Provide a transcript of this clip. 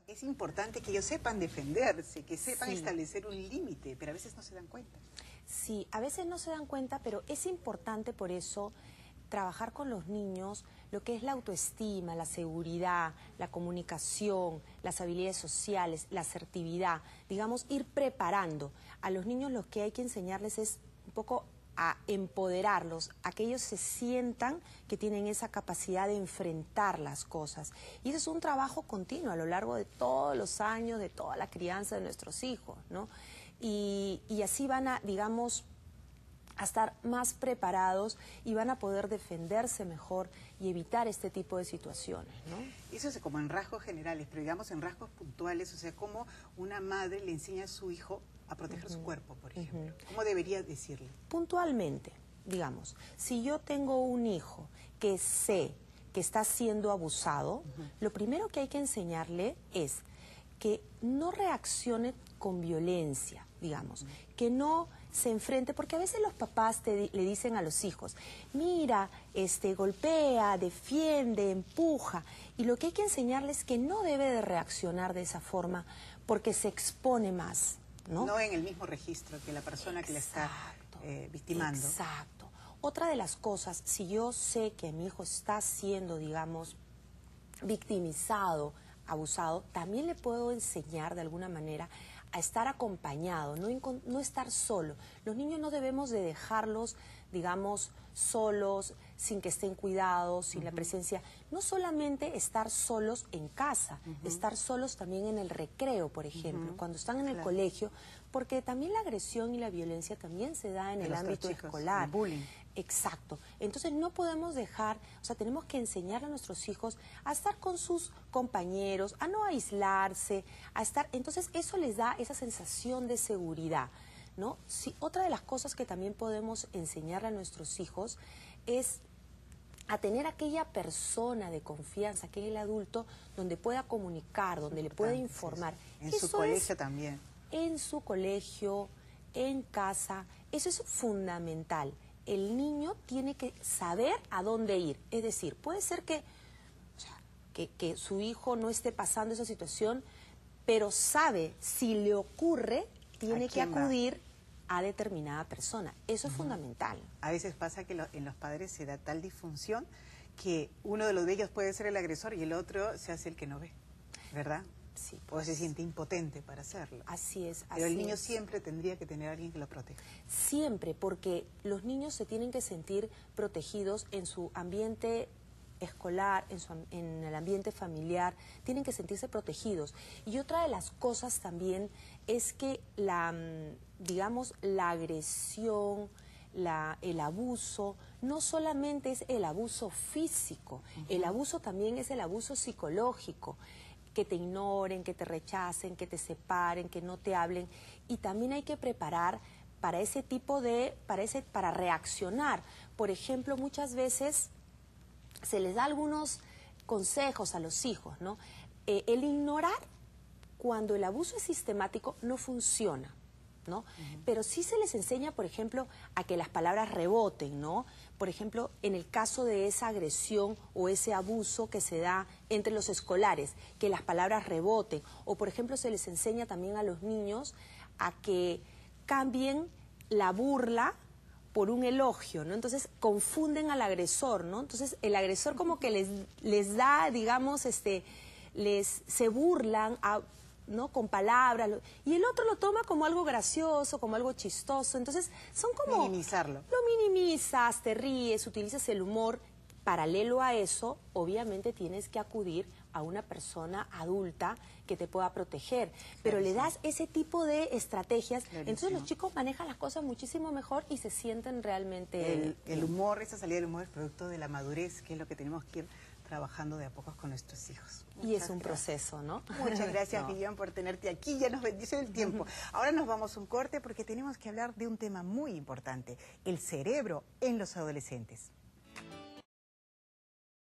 Es importante que ellos sepan defenderse, que sepan Sí. establecer un límite, pero a veces no se dan cuenta. Sí, a veces no se dan cuenta, pero es importante por eso trabajar con los niños lo que es la autoestima, la seguridad, la comunicación, las habilidades sociales, la asertividad. Digamos, ir preparando. A los niños lo que hay que enseñarles es un poco a empoderarlos, a que ellos se sientan que tienen esa capacidad de enfrentar las cosas. Y eso es un trabajo continuo a lo largo de todos los años, de toda la crianza de nuestros hijos, ¿no? Y así van a, digamos, a estar más preparados y van a poder defenderse mejor y evitar este tipo de situaciones, ¿no? Eso es como en rasgos generales, pero digamos en rasgos puntuales, o sea, cómo una madre le enseña a su hijo a proteger su cuerpo, por ejemplo. ¿Cómo debería decirle? Puntualmente, digamos, si yo tengo un hijo que sé que está siendo abusado, lo primero que hay que enseñarle es que no reaccione con violencia, digamos, que no se enfrente, porque a veces los papás le dicen a los hijos, mira, golpea, defiende, empuja, y lo que hay que enseñarles es que no debe de reaccionar de esa forma porque se expone más, ¿no? No en el mismo registro que la persona que le está victimando. Exacto. Otra de las cosas, si yo sé que mi hijo está siendo, digamos, victimizado, abusado, también le puedo enseñar de alguna manera a estar acompañado, no estar solo. Los niños no debemos de dejarlos, digamos, solos, sin que estén cuidados, sin la presencia. No solamente estar solos en casa, estar solos también en el recreo, por ejemplo, cuando están en el colegio, porque también la agresión y la violencia también se da en el ámbito escolar. El bullying. Exacto. Entonces no podemos dejar, o sea, tenemos que enseñarle a nuestros hijos a estar con sus compañeros, a no aislarse, a estar. Entonces eso les da esa sensación de seguridad, ¿no? Sí, otra de las cosas que también podemos enseñarle a nuestros hijos es a tener aquella persona de confianza, que es el adulto, donde pueda comunicar, donde le pueda informar. En su colegio también. En su colegio, en casa, eso es fundamental. El niño tiene que saber a dónde ir. Es decir, puede ser que, o sea, que su hijo no esté pasando esa situación, pero sabe, si le ocurre, tiene que acudir a determinada persona. Eso es fundamental. A veces pasa que en los padres se da tal disfunción que uno de los de ellos puede ser el agresor y el otro se hace el que no ve, ¿verdad? Sí, O se siente impotente para hacerlo. Así es. Pero el niño siempre tendría que tener a alguien que lo proteja. Siempre, porque los niños se tienen que sentir protegidos en su ambiente escolar, en el ambiente familiar, tienen que sentirse protegidos. Y otra de las cosas también es que digamos, la agresión, el abuso, no solamente es el abuso físico, el abuso también es el abuso psicológico. Que te ignoren, que te rechacen, que te separen, que no te hablen. Y también hay que preparar para ese tipo de, para reaccionar. Por ejemplo, muchas veces se les da algunos consejos a los hijos, ¿no? El ignorar cuando el abuso es sistemático no funciona, ¿no? Pero sí se les enseña, por ejemplo, a que las palabras reboten, ¿no? Por ejemplo, en el caso de esa agresión o ese abuso que se da entre los escolares, que las palabras reboten. O, por ejemplo, se les enseña también a los niños a que cambien la burla por un elogio, ¿no? Entonces confunden al agresor, ¿no? Entonces el agresor como que les da, digamos, se burlan ¿no? Con palabras, y el otro lo toma como algo gracioso, como algo chistoso. Entonces son como... Minimizarlo. Lo minimizas, te ríes, utilizas el humor. Paralelo a eso, obviamente tienes que acudir a una persona adulta que te pueda proteger, pero le das ese tipo de estrategias, entonces los chicos manejan las cosas muchísimo mejor y se sienten realmente... El humor, esa salida del humor es producto de la madurez, que es lo que tenemos que ir trabajando de a pocos con nuestros hijos. Y es un proceso, ¿no? Muchas gracias, Vivian, por tenerte aquí. Ya nos bendice el tiempo. Ahora nos vamos a un corte porque tenemos que hablar de un tema muy importante, el cerebro en los adolescentes.